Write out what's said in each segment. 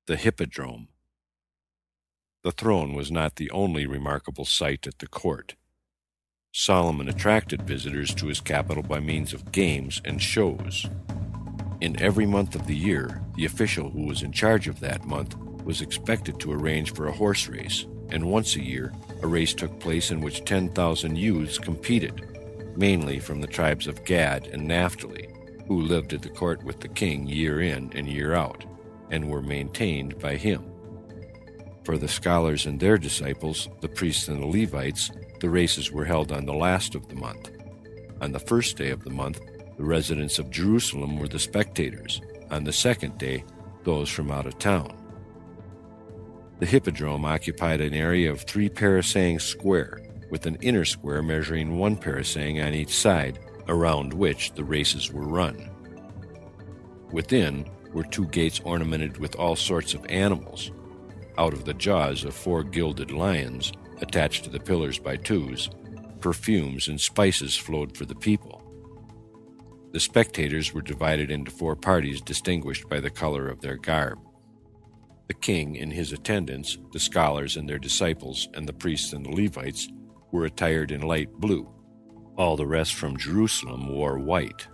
The Hippodrome. The throne was not the only remarkable sight at the court. Solomon attracted visitors to his capital by means of games and shows. In every month of the year, the official who was in charge of that month was expected to arrange for a horse race, and once a year, a race took place in which 10,000 youths competed, mainly from the tribes of Gad and Naphtali, who lived at the court with the king year in and year out, and were maintained by him. For the scholars and their disciples, the priests and the Levites, the races were held on the last of the month. On the first day of the month, the residents of Jerusalem were the spectators. On the second day, those from out of town. The Hippodrome occupied an area of 3 parasangs square, with an inner square measuring 1 parasang on each side, around which the races were run. Within were 2 gates ornamented with all sorts of animals. Out of the jaws of 4 gilded lions, attached to the pillars by twos, perfumes and spices flowed for the people. The spectators were divided into 4 parties distinguished by the color of their garb. The king and his attendants, the scholars and their disciples, and the priests and the Levites were attired in light blue. All the rest from Jerusalem wore white.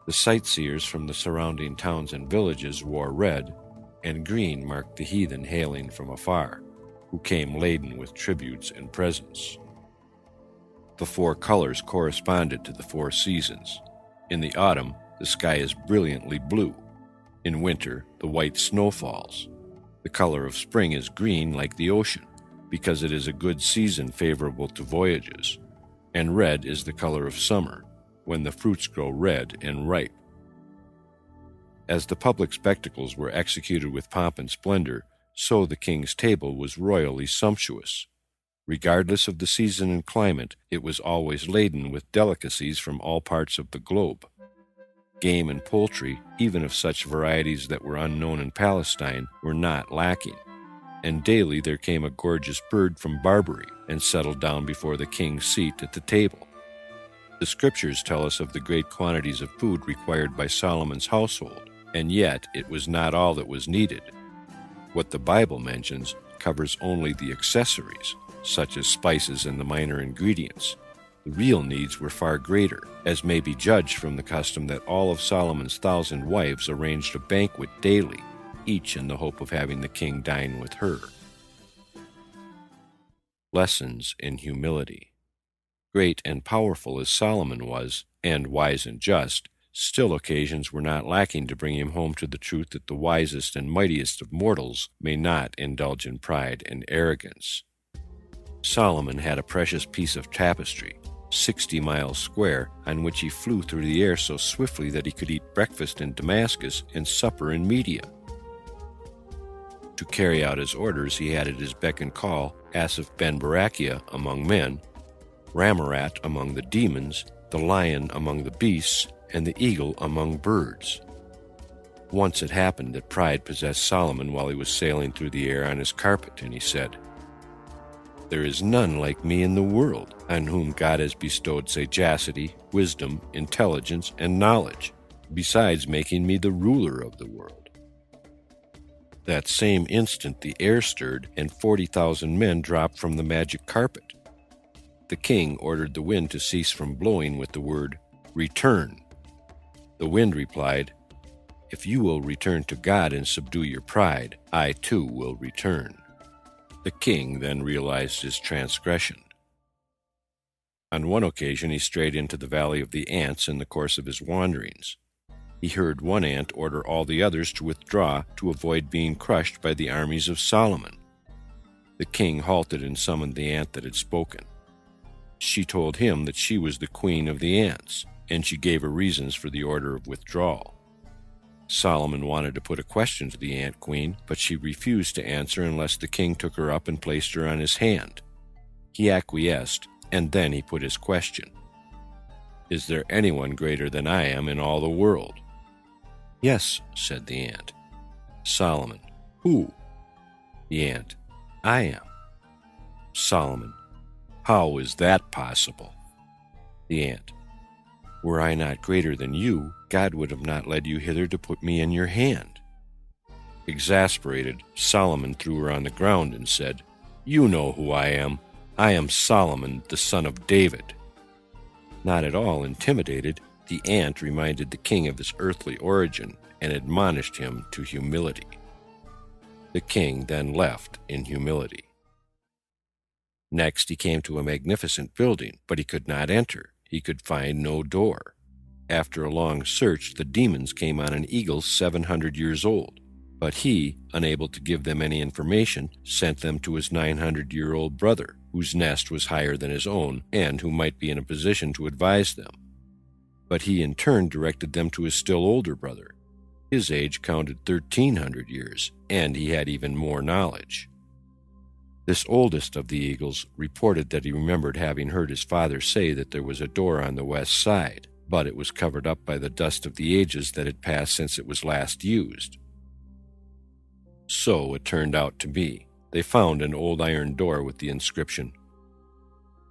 The sightseers from the surrounding towns and villages wore red, and green marked the heathen hailing from afar, who came laden with tributes and presents. The 4 colors corresponded to the 4 seasons. In the autumn, the sky is brilliantly blue. In winter, the white snow falls. The color of spring is green like the ocean, because it is a good season favorable to voyages. And red is the color of summer, when the fruits grow red and ripe. As the public spectacles were executed with pomp and splendor, so the king's table was royally sumptuous. Regardless of the season and climate, it was always laden with delicacies from all parts of the globe. Game and poultry, even of such varieties that were unknown in Palestine, were not lacking, and daily there came a gorgeous bird from Barbary and settled down before the king's seat at the table. The scriptures tell us of the great quantities of food required by Solomon's household, and yet it was not all that was needed. What the Bible mentions covers only the accessories, such as spices and the minor ingredients. The real needs were far greater, as may be judged from the custom that all of Solomon's 1,000 wives arranged a banquet daily, each in the hope of having the king dine with her. Lessons in humility. Great and powerful as Solomon was, and wise and just, still occasions were not lacking to bring him home to the truth that the wisest and mightiest of mortals may not indulge in pride and arrogance. Solomon had a precious piece of tapestry, 60 miles square, on which he flew through the air so swiftly that he could eat breakfast in Damascus and supper in Media. To carry out his orders, he had at his beck and call Asaph ben Barachiah among men, Ramarat among the demons, the lion among the beasts, and the eagle among birds. Once it happened that pride possessed Solomon while he was sailing through the air on his carpet, and he said, "There is none like me in the world, on whom God has bestowed sagacity, wisdom, intelligence, and knowledge, besides making me the ruler of the world." That same instant the air stirred, and 40,000 men dropped from the magic carpet. The king ordered the wind to cease from blowing with the word, "Return." The wind replied, "If you will return to God and subdue your pride, I too will return." The king then realized his transgression. On one occasion he strayed into the valley of the ants in the course of his wanderings. He heard one ant order all the others to withdraw to avoid being crushed by the armies of Solomon. The king halted and summoned the ant that had spoken. She told him that she was the queen of the ants, and she gave her reasons for the order of withdrawal. Solomon wanted to put a question to the ant queen, but she refused to answer unless the king took her up and placed her on his hand. He acquiesced, and then he put his question. "Is there anyone greater than I am in all the world?" "Yes," said the ant. Solomon: "Who?" The ant: "I am." Solomon: "How is that possible?" The ant: "Were I not greater than you, God would have not led you hither to put me in your hand." Exasperated, Solomon threw her on the ground and said, "You know who I am. I am Solomon, the son of David." Not at all intimidated, the ant reminded the king of his earthly origin and admonished him to humility. The king then left in humility. Next he came to a magnificent building, but he could not enter. He could find no door. After a long search, the demons came on an eagle 700 years old, but he, unable to give them any information, sent them to his 900-year-old brother, whose nest was higher than his own and who might be in a position to advise them. But he in turn directed them to his still older brother. His age counted 1,300 years, and he had even more knowledge. This oldest of the eagles reported that he remembered having heard his father say that there was a door on the west side, but it was covered up by the dust of the ages that had passed since it was last used. So it turned out to be. They found an old iron door with the inscription,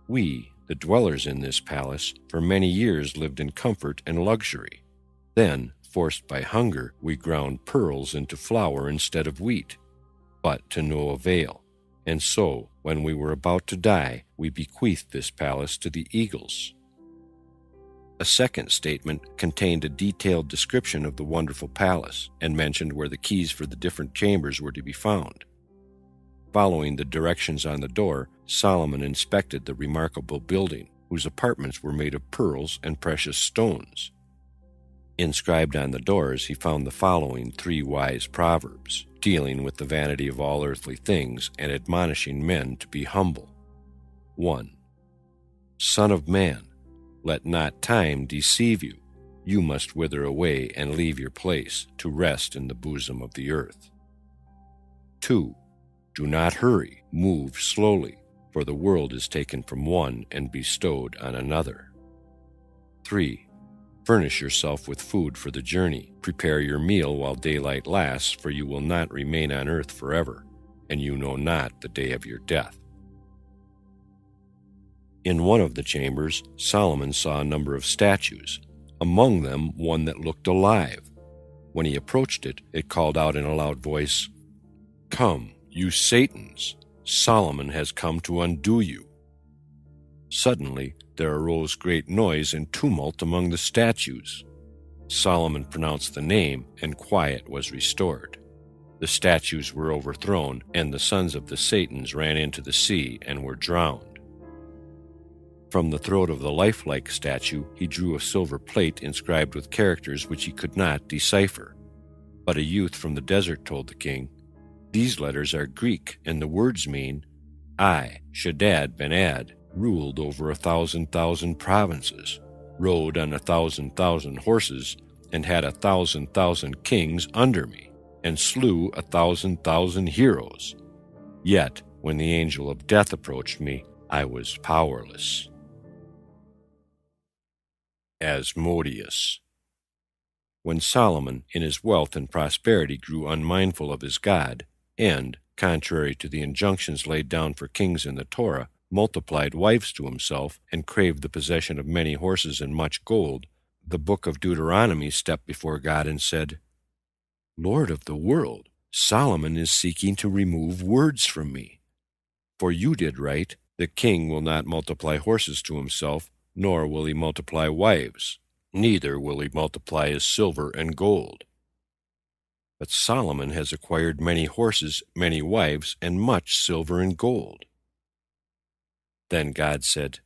"We, the dwellers in this palace, for many years lived in comfort and luxury. Then, forced by hunger, we ground pearls into flour instead of wheat, but to no avail. And so, when we were about to die, we bequeathed this palace to the eagles." A second statement contained a detailed description of the wonderful palace and mentioned where the keys for the different chambers were to be found. Following the directions on the door, Solomon inspected the remarkable building, whose apartments were made of pearls and precious stones. Inscribed on the doors, he found the following 3 wise proverbs, dealing with the vanity of all earthly things and admonishing men to be humble. 1. Son of man, let not time deceive you. You must wither away and leave your place to rest in the bosom of the earth. 2. Do not hurry, move slowly, for the world is taken from one and bestowed on another. 3. Furnish yourself with food for the journey. Prepare your meal while daylight lasts, for you will not remain on earth forever, and you know not the day of your death. In one of the chambers, Solomon saw a number of statues, among them one that looked alive. When he approached it, it called out in a loud voice, "Come, you Satans! Solomon has come to undo you." Suddenly, there arose great noise and tumult among the statues. Solomon pronounced the name, and quiet was restored. The statues were overthrown, and the sons of the Satans ran into the sea and were drowned. From the throat of the lifelike statue, he drew a silver plate inscribed with characters which he could not decipher. But a youth from the desert told the king, "These letters are Greek, and the words mean, I, Shaddad ben Ad, ruled over 1,000,000 provinces, rode on 1,000,000 horses, and had 1,000,000 kings under me, and slew 1,000,000 heroes. Yet, when the angel of death approached me, I was powerless." Asmodeus. When Solomon, in his wealth and prosperity, grew unmindful of his God, and, contrary to the injunctions laid down for kings in the Torah, multiplied wives to himself, and craved the possession of many horses and much gold, the book of Deuteronomy stepped before God and said, "Lord of the world, Solomon is seeking to remove words from me. For you did right, the king will not multiply horses to himself, nor will he multiply wives, neither will he multiply his silver and gold. But Solomon has acquired many horses, many wives, and much silver and gold." Then God said,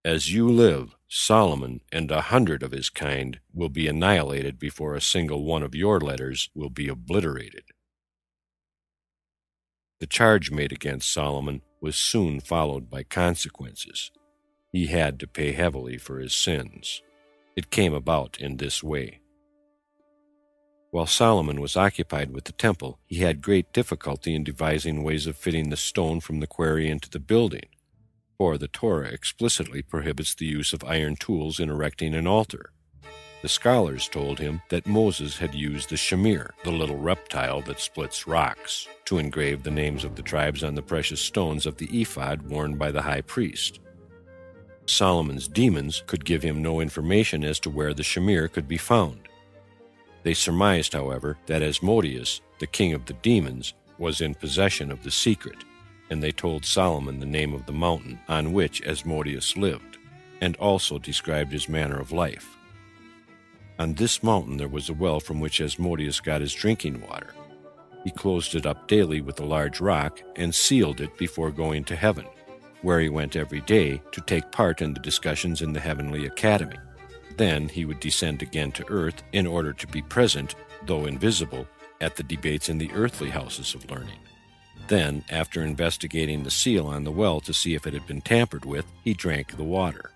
"As you live, Solomon and 100 of his kind will be annihilated before a single one of your letters will be obliterated." The charge made against Solomon was soon followed by consequences. He had to pay heavily for his sins. It came about in this way. While Solomon was occupied with the temple, he had great difficulty in devising ways of fitting the stone from the quarry into the building, for the Torah explicitly prohibits the use of iron tools in erecting an altar. The scholars told him that Moses had used the shamir, the little reptile that splits rocks, to engrave the names of the tribes on the precious stones of the ephod worn by the high priest. Solomon's demons could give him no information as to where the shamir could be found. They surmised, however, that Asmodeus, the king of the demons, was in possession of the secret, and they told Solomon the name of the mountain on which Asmodeus lived, and also described his manner of life. On this mountain there was a well from which Asmodeus got his drinking water. He closed it up daily with a large rock and sealed it before going to heaven, where he went every day to take part in the discussions in the heavenly academy. Then he would descend again to earth in order to be present, though invisible, at the debates in the earthly houses of learning. Then, after investigating the seal on the well to see if it had been tampered with, he drank the water.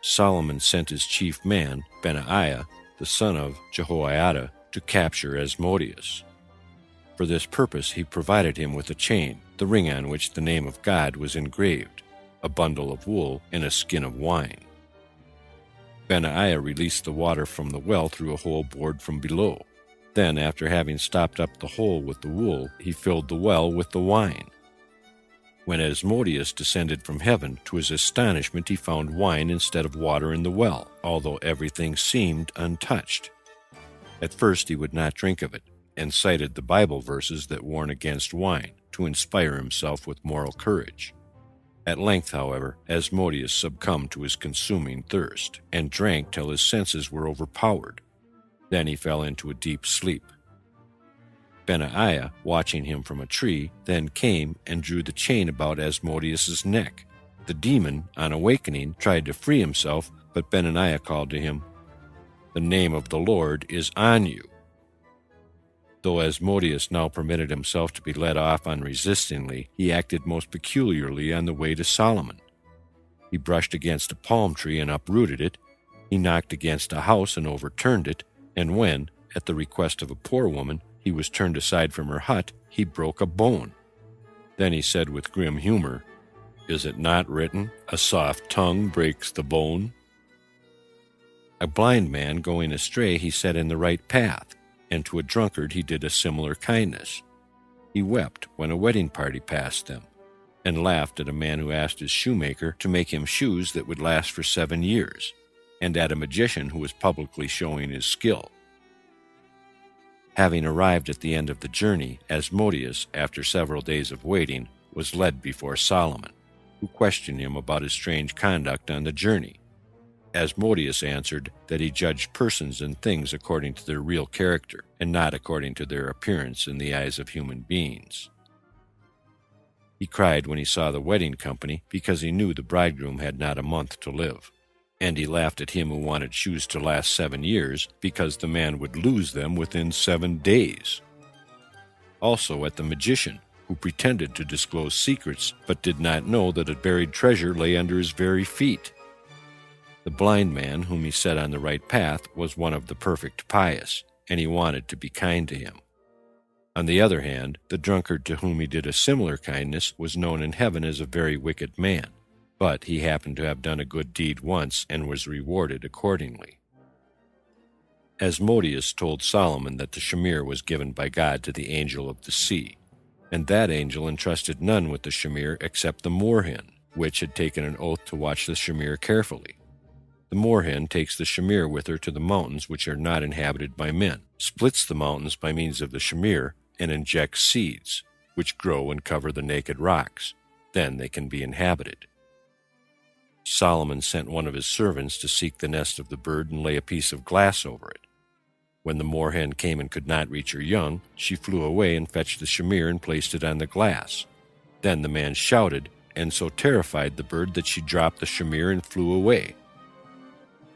Solomon sent his chief man, Benaiah, the son of Jehoiada, to capture Asmodeus. For this purpose he provided him with a chain, the ring on which the name of God was engraved, a bundle of wool, and a skin of wine. Benaiah released the water from the well through a hole bored from below. Then, after having stopped up the hole with the wool, he filled the well with the wine. When Asmodeus descended from heaven, to his astonishment he found wine instead of water in the well, although everything seemed untouched. At first he would not drink of it, and cited the Bible verses that warn against wine, to inspire himself with moral courage. At length, however, Asmodeus succumbed to his consuming thirst, and drank till his senses were overpowered. Then he fell into a deep sleep. Benaiah, watching him from a tree, then came and drew the chain about Asmodeus's neck. The demon, on awakening, tried to free himself, but Benaiah called to him, "The name of the Lord is on you." Though Asmodeus now permitted himself to be led off unresistingly, he acted most peculiarly on the way to Solomon. He brushed against a palm tree and uprooted it. He knocked against a house and overturned it, and when, at the request of a poor woman, he was turned aside from her hut, he broke a bone. Then he said with grim humor, "Is it not written, 'A soft tongue breaks the bone'?" A blind man going astray he set in the right path, and to a drunkard he did a similar kindness. He wept when a wedding party passed them, and laughed at a man who asked his shoemaker to make him shoes that would last for 7 years, and at a magician who was publicly showing his skill. Having arrived at the end of the journey, Asmodeus, after several days of waiting, was led before Solomon, who questioned him about his strange conduct on the journey. Asmodeus answered that he judged persons and things according to their real character, and not according to their appearance in the eyes of human beings. He cried when he saw the wedding company, because he knew the bridegroom had not a month to live. And he laughed at him who wanted shoes to last 7 years, because the man would lose them within 7 days. Also at the magician, who pretended to disclose secrets, but did not know that a buried treasure lay under his very feet. The blind man, whom he set on the right path, was one of the perfect pious, and he wanted to be kind to him. On the other hand, the drunkard to whom he did a similar kindness was known in heaven as a very wicked man, but he happened to have done a good deed once and was rewarded accordingly. Asmodeus told Solomon that the shamir was given by God to the angel of the sea, and that angel entrusted none with the shamir except the moorhen, which had taken an oath to watch the shamir carefully. The moorhen takes the shamir with her to the mountains which are not inhabited by men, splits the mountains by means of the shamir, and injects seeds, which grow and cover the naked rocks. Then they can be inhabited. Solomon sent one of his servants to seek the nest of the bird and lay a piece of glass over it. When the moorhen came and could not reach her young, she flew away and fetched the shamir and placed it on the glass. Then the man shouted, and so terrified the bird that she dropped the shamir and flew away.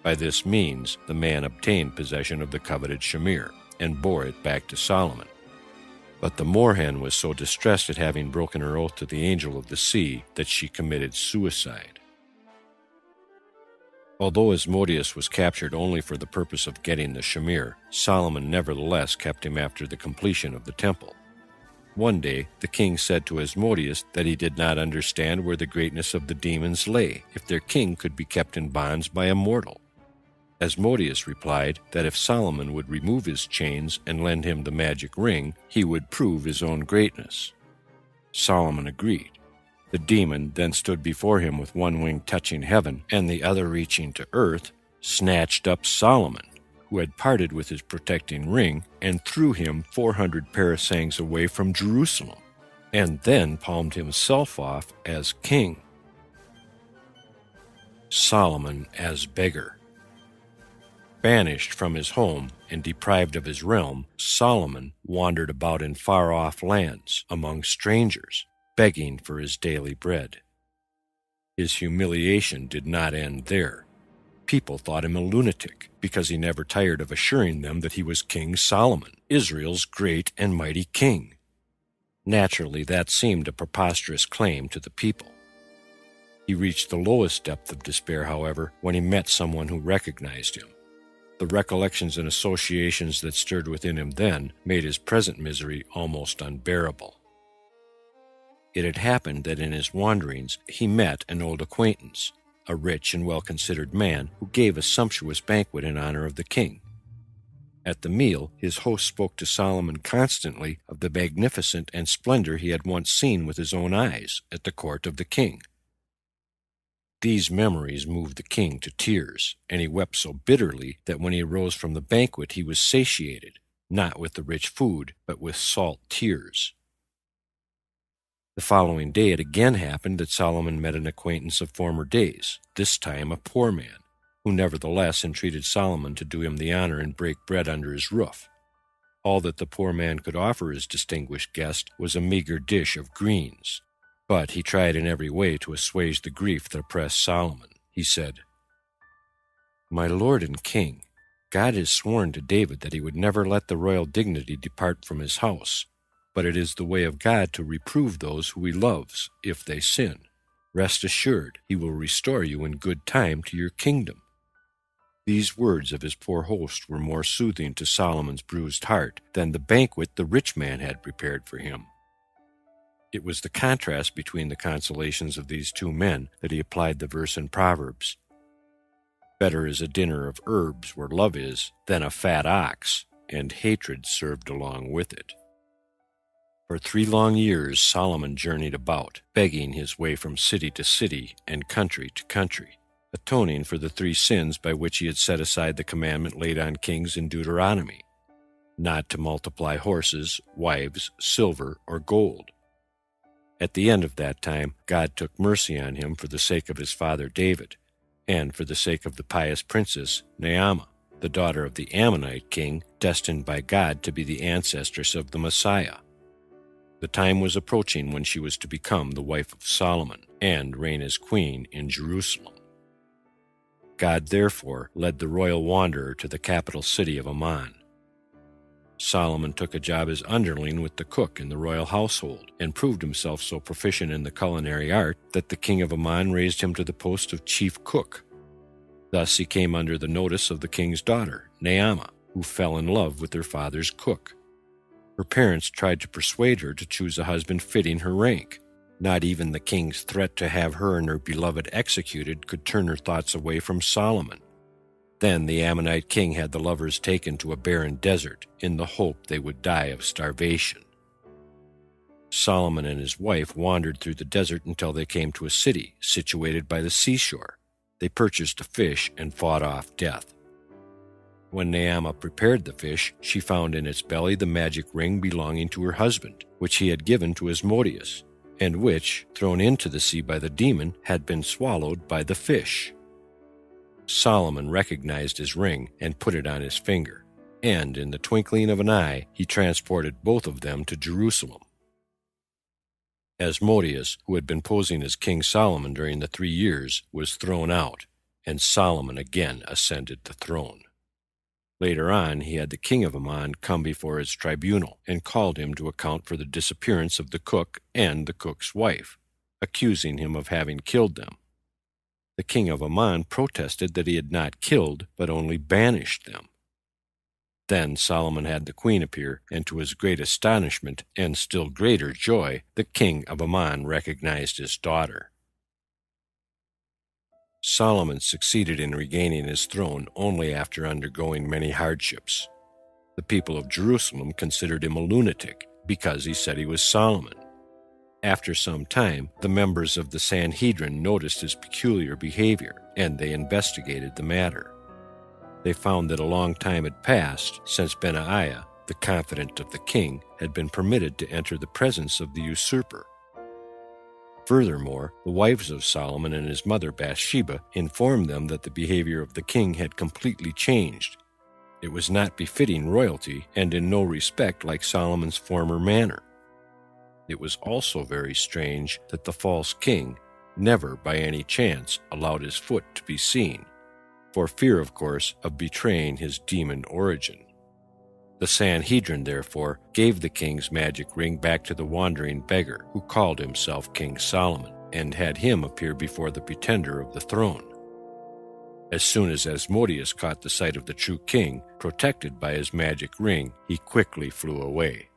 By this means the man obtained possession of the coveted shamir, and bore it back to Solomon. But the moorhen was so distressed at having broken her oath to the angel of the sea that she committed suicide. Although Asmodeus was captured only for the purpose of getting the shamir, Solomon nevertheless kept him after the completion of the temple. One day the king said to Asmodeus that he did not understand where the greatness of the demons lay, if their king could be kept in bonds by a mortal. Asmodeus replied that if Solomon would remove his chains and lend him the magic ring, he would prove his own greatness. Solomon agreed. The demon then stood before him with one wing touching heaven and the other reaching to earth, snatched up Solomon, who had parted with his protecting ring and threw him 400 parasangs away from Jerusalem, and then palmed himself off as king. Solomon as beggar. Banished from his home and deprived of his realm, Solomon wandered about in far-off lands among strangers, begging for his daily bread. His humiliation did not end there. People thought him a lunatic because he never tired of assuring them that he was King Solomon, Israel's great and mighty king. Naturally, that seemed a preposterous claim to the people. He reached the lowest depth of despair, however, when he met someone who recognized him. The recollections and associations that stirred within him then made his present misery almost unbearable. It had happened that in his wanderings he met an old acquaintance, a rich and well-considered man who gave a sumptuous banquet in honor of the king. At the meal, his host spoke to Solomon constantly of the magnificence and splendor he had once seen with his own eyes at the court of the king. These memories moved the king to tears, and he wept so bitterly that when he arose from the banquet he was satiated, not with the rich food, but with salt tears. The following day it again happened that Solomon met an acquaintance of former days, this time a poor man, who nevertheless entreated Solomon to do him the honor and break bread under his roof. All that the poor man could offer his distinguished guest was a meager dish of greens. But he tried in every way to assuage the grief that oppressed Solomon. He said, "My lord and king, God has sworn to David that he would never let the royal dignity depart from his house, but it is the way of God to reprove those who he loves, if they sin. Rest assured, he will restore you in good time to your kingdom." These words of his poor host were more soothing to Solomon's bruised heart than the banquet the rich man had prepared for him. It was the contrast between the consolations of these two men that he applied the verse in Proverbs. Better is a dinner of herbs where love is than a fat ox, and hatred served along with it. For 3 long years Solomon journeyed about, begging his way from city to city and country to country, atoning for the 3 sins by which he had set aside the commandment laid on kings in Deuteronomy, not to multiply horses, wives, silver, or gold. At the end of that time, God took mercy on him for the sake of his father David, and for the sake of the pious princess Naamah, the daughter of the Ammonite king, destined by God to be the ancestress of the Messiah. The time was approaching when she was to become the wife of Solomon and reign as queen in Jerusalem. God therefore led the royal wanderer to the capital city of Ammon. Solomon took a job as underling with the cook in the royal household, and proved himself so proficient in the culinary art that the king of Ammon raised him to the post of chief cook. Thus he came under the notice of the king's daughter, Naamah, who fell in love with her father's cook. Her parents tried to persuade her to choose a husband fitting her rank. Not even the king's threat to have her and her beloved executed could turn her thoughts away from Solomon. Then the Ammonite king had the lovers taken to a barren desert in the hope they would die of starvation. Solomon and his wife wandered through the desert until they came to a city situated by the seashore. They purchased a fish and fought off death. When Naamah prepared the fish, she found in its belly the magic ring belonging to her husband, which he had given to Asmodeus, and which, thrown into the sea by the demon, had been swallowed by the fish. Solomon recognized his ring and put it on his finger, and in the twinkling of an eye he transported both of them to Jerusalem. Asmodeus, who had been posing as King Solomon during the 3 years, was thrown out, and Solomon again ascended the throne. Later on, he had the king of Ammon come before his tribunal and called him to account for the disappearance of the cook and the cook's wife, accusing him of having killed them. The king of Ammon protested that he had not killed, but only banished them. Then Solomon had the queen appear, and to his great astonishment and still greater joy, the king of Ammon recognized his daughter. Solomon succeeded in regaining his throne only after undergoing many hardships. The people of Jerusalem considered him a lunatic because he said he was Solomon. After some time, the members of the Sanhedrin noticed his peculiar behavior, and they investigated the matter. They found that a long time had passed since Benaiah, the confidant of the king, had been permitted to enter the presence of the usurper. Furthermore, the wives of Solomon and his mother Bathsheba informed them that the behavior of the king had completely changed. It was not befitting royalty, and in no respect like Solomon's former manner. It was also very strange that the false king never by any chance allowed his foot to be seen, for fear, of course, of betraying his demon origin. The Sanhedrin, therefore, gave the king's magic ring back to the wandering beggar who called himself King Solomon, and had him appear before the pretender of the throne. As soon as Asmodeus caught the sight of the true king, protected by his magic ring, he quickly flew away.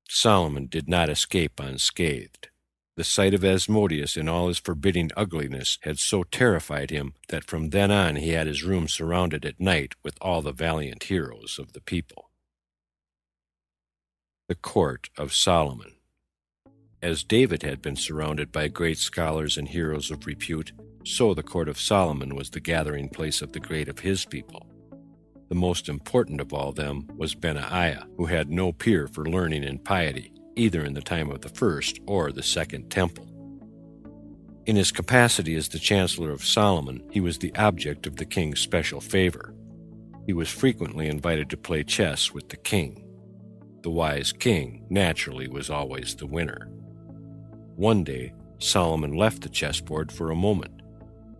Solomon did not escape unscathed. The sight of Asmodeus in all his forbidding ugliness had so terrified him that from then on he had his room surrounded at night with all the valiant heroes of the people. The Court of Solomon. As David had been surrounded by great scholars and heroes of repute, so the court of Solomon was the gathering place of the great of his people. The most important of all them was Benaiah, who had no peer for learning and piety, either in the time of the first or the second temple. In his capacity as the chancellor of Solomon, he was the object of the king's special favor. He was frequently invited to play chess with the king. The wise king, naturally, was always the winner. One day, Solomon left the chessboard for a moment.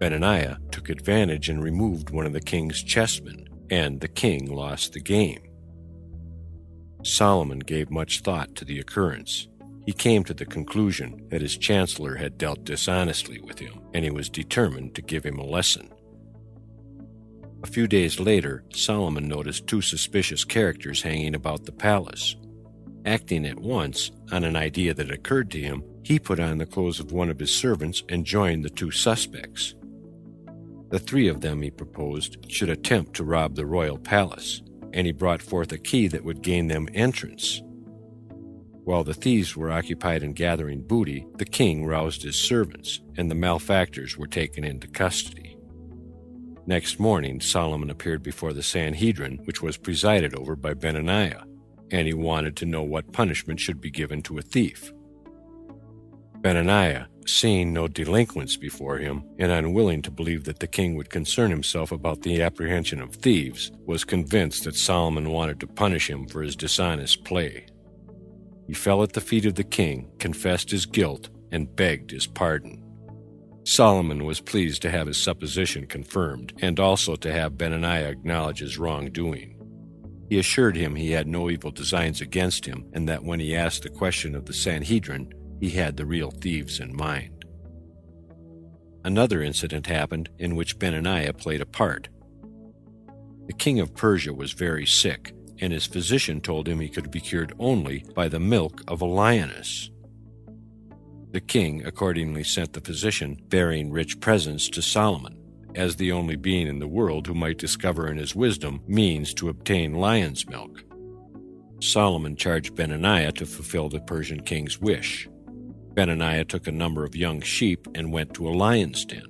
Benaiah took advantage and removed one of the king's chessmen, and the king lost the game. Solomon gave much thought to the occurrence. He came to the conclusion that his chancellor had dealt dishonestly with him, and he was determined to give him a lesson. A few days later, Solomon noticed two suspicious characters hanging about the palace. Acting at once on an idea that occurred to him, he put on the clothes of one of his servants and joined the two suspects. The three of them, he proposed, should attempt to rob the royal palace, and he brought forth a key that would gain them entrance. While the thieves were occupied in gathering booty, the king roused his servants, and the malefactors were taken into custody. Next morning, Solomon appeared before the Sanhedrin, which was presided over by Benaiah, and he wanted to know what punishment should be given to a thief. Benaiah, seeing no delinquents before him, and unwilling to believe that the king would concern himself about the apprehension of thieves, was convinced that Solomon wanted to punish him for his dishonest play. He fell at the feet of the king, confessed his guilt, and begged his pardon. Solomon was pleased to have his supposition confirmed, and also to have Benaiah acknowledge his wrongdoing. He assured him he had no evil designs against him, and that when he asked the question of the Sanhedrin, he had the real thieves in mind. Another incident happened in which Benaiah played a part. The king of Persia was very sick, and his physician told him he could be cured only by the milk of a lioness. The king accordingly sent the physician bearing rich presents to Solomon, as the only being in the world who might discover in his wisdom means to obtain lion's milk. Solomon charged Benaiah to fulfill the Persian king's wish. Benaiah took a number of young sheep and went to a lion's den.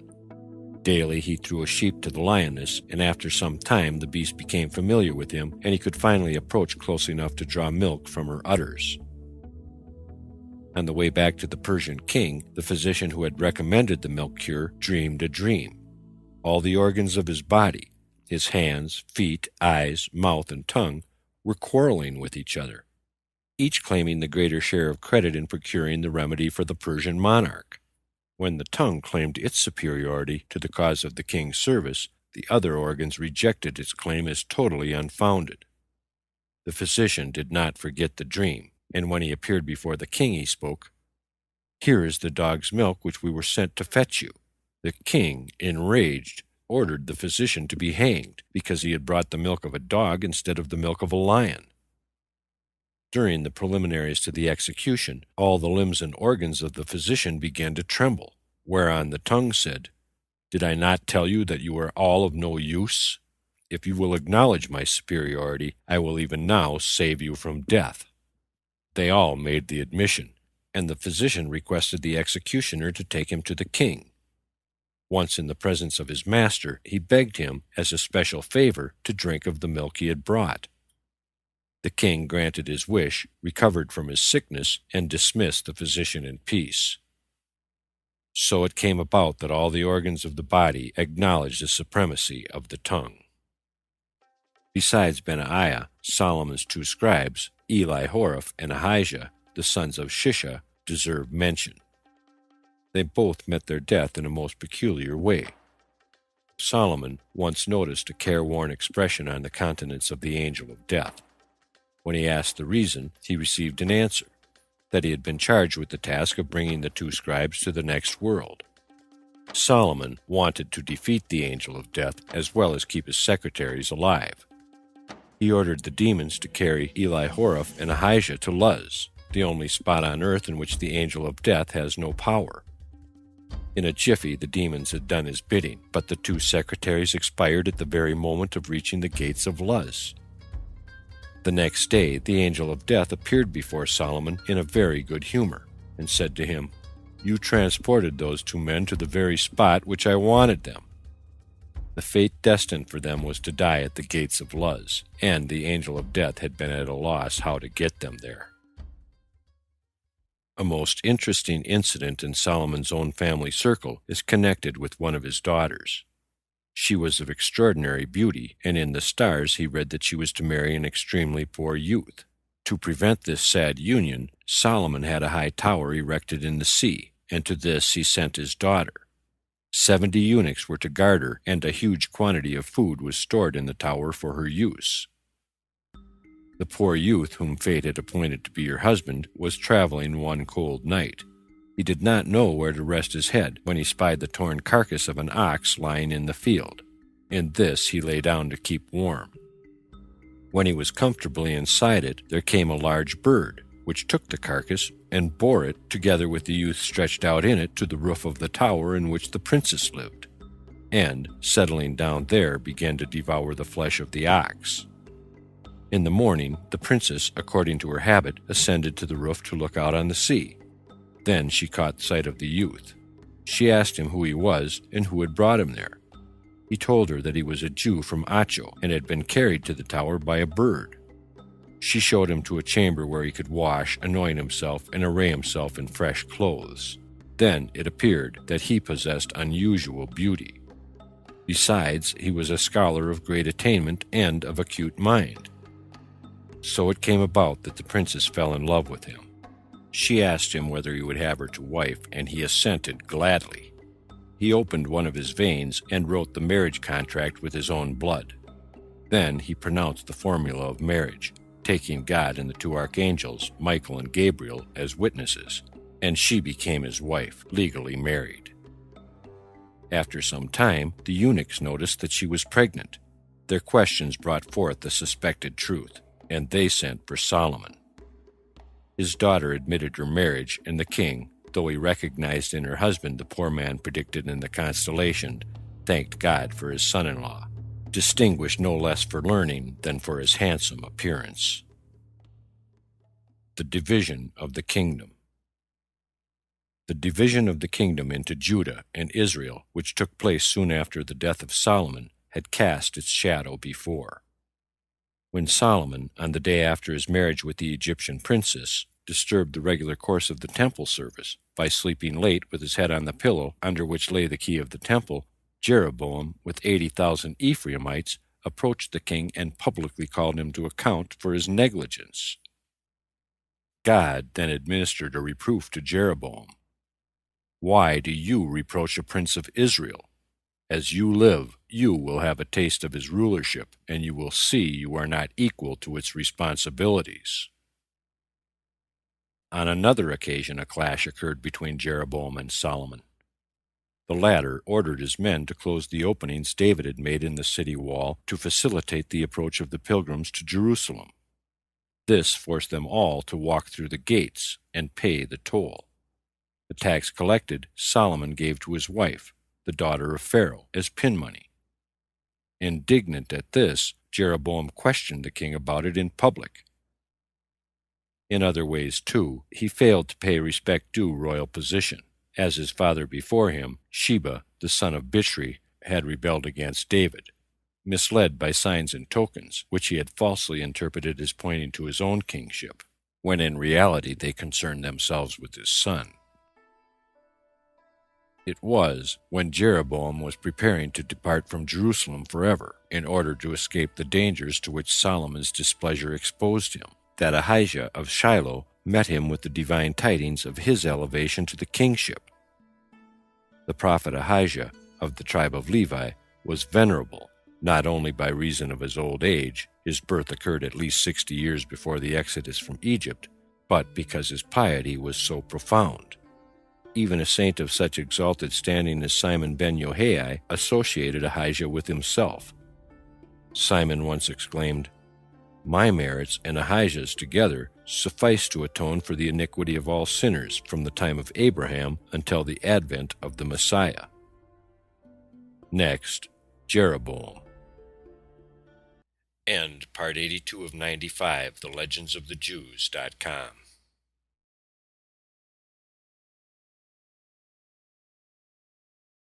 Daily he threw a sheep to the lioness, and after some time the beast became familiar with him, and he could finally approach close enough to draw milk from her udders. On the way back to the Persian king, the physician who had recommended the milk cure dreamed a dream. All the organs of his body, his hands, feet, eyes, mouth, and tongue, were quarreling with each other, each claiming the greater share of credit in procuring the remedy for the Persian monarch. When the tongue claimed its superiority to the cause of the king's service, the other organs rejected its claim as totally unfounded. The physician did not forget the dream, and when he appeared before the king he spoke, "Here is the dog's milk which we were sent to fetch you." The king, enraged, ordered the physician to be hanged because he had brought the milk of a dog instead of the milk of a lion. During the preliminaries to the execution, all the limbs and organs of the physician began to tremble, whereon the tongue said, "Did I not tell you that you are all of no use? If you will acknowledge my superiority, I will even now save you from death." They all made the admission, and the physician requested the executioner to take him to the king. Once in the presence of his master, he begged him, as a special favor, to drink of the milk he had brought. The king granted his wish, recovered from his sickness, and dismissed the physician in peace. So it came about that all the organs of the body acknowledged the supremacy of the tongue. Besides Benaiah, Solomon's two scribes, Eli-Horeph and Ahijah, the sons of Shisha, deserve mention. They both met their death in a most peculiar way. Solomon once noticed a careworn expression on the countenance of the angel of death. When he asked the reason, he received an answer, that he had been charged with the task of bringing the two scribes to the next world. Solomon wanted to defeat the angel of death as well as keep his secretaries alive. He ordered the demons to carry Eli-Horeph and Ahijah to Luz, the only spot on earth in which the angel of death has no power. In a jiffy, the demons had done his bidding, but the two secretaries expired at the very moment of reaching the gates of Luz. The next day, the angel of death appeared before Solomon in a very good humor, and said to him, "You transported those two men to the very spot which I wanted them." The fate destined for them was to die at the gates of Luz, and the angel of death had been at a loss how to get them there. A most interesting incident in Solomon's own family circle is connected with one of his daughters. She was of extraordinary beauty, and in the stars he read that she was to marry an extremely poor youth. To prevent this sad union, Solomon had a high tower erected in the sea, and to this he sent his daughter. 70 eunuchs were to guard her, and a huge quantity of food was stored in the tower for her use. The poor youth whom fate had appointed to be her husband was traveling one cold night. He did not know where to rest his head when he spied the torn carcass of an ox lying in the field. In this he lay down to keep warm. When he was comfortably inside it, there came a large bird, which took the carcass and bore it, together with the youth stretched out in it, to the roof of the tower in which the princess lived, and, settling down there, began to devour the flesh of the ox. In the morning, the princess, according to her habit, ascended to the roof to look out on the sea. Then she caught sight of the youth. She asked him who he was and who had brought him there. He told her that he was a Jew from Acho and had been carried to the tower by a bird. She showed him to a chamber where he could wash, anoint himself, and array himself in fresh clothes. Then it appeared that he possessed unusual beauty. Besides, he was a scholar of great attainment and of acute mind. So it came about that the princess fell in love with him. She asked him whether he would have her to wife, and he assented gladly. He opened one of his veins and wrote the marriage contract with his own blood. Then he pronounced the formula of marriage, taking God and the two archangels, Michael and Gabriel, as witnesses, and she became his wife, legally married. After some time, the eunuchs noticed that she was pregnant. Their questions brought forth the suspected truth, and they sent for Solomon. His daughter admitted her marriage, and the king, though he recognized in her husband the poor man predicted in the constellation, thanked God for his son-in-law, distinguished no less for learning than for his handsome appearance. The division of the kingdom. The division of the kingdom into Judah and Israel, which took place soon after the death of Solomon, had cast its shadow before. When Solomon, on the day after his marriage with the Egyptian princess, disturbed the regular course of the temple service by sleeping late with his head on the pillow under which lay the key of the temple, Jeroboam, with 80,000 Ephraimites, approached the king and publicly called him to account for his negligence. God then administered a reproof to Jeroboam. "Why do you reproach a prince of Israel? As you live, you will have a taste of his rulership, and you will see you are not equal to its responsibilities." On another occasion, a clash occurred between Jeroboam and Solomon. The latter ordered his men to close the openings David had made in the city wall to facilitate the approach of the pilgrims to Jerusalem. This forced them all to walk through the gates and pay the toll. The tax collected, Solomon gave to his wife, the daughter of Pharaoh, as pin money. Indignant at this, Jeroboam questioned the king about it in public. In other ways, too, he failed to pay respect due royal position. as his father before him, Sheba, the son of Bichri, had rebelled against David, misled by signs and tokens, which he had falsely interpreted as pointing to his own kingship, when in reality they concerned themselves with his son. It was when Jeroboam was preparing to depart from Jerusalem forever, in order to escape the dangers to which Solomon's displeasure exposed him, that Ahijah of Shiloh met him with the divine tidings of his elevation to the kingship. The prophet Ahijah, of the tribe of Levi, was venerable, not only by reason of his old age — his birth occurred at least 60 years before the exodus from Egypt — but because his piety was so profound. Even a saint of such exalted standing as Simon ben Yohai associated Ahijah with himself. Simon once exclaimed, "My merits and Ahijah's together suffice to atone for the iniquity of all sinners from the time of Abraham until the advent of the Messiah." Next, Jeroboam. End part 82 of 95, TheLegendsOfTheJews.com.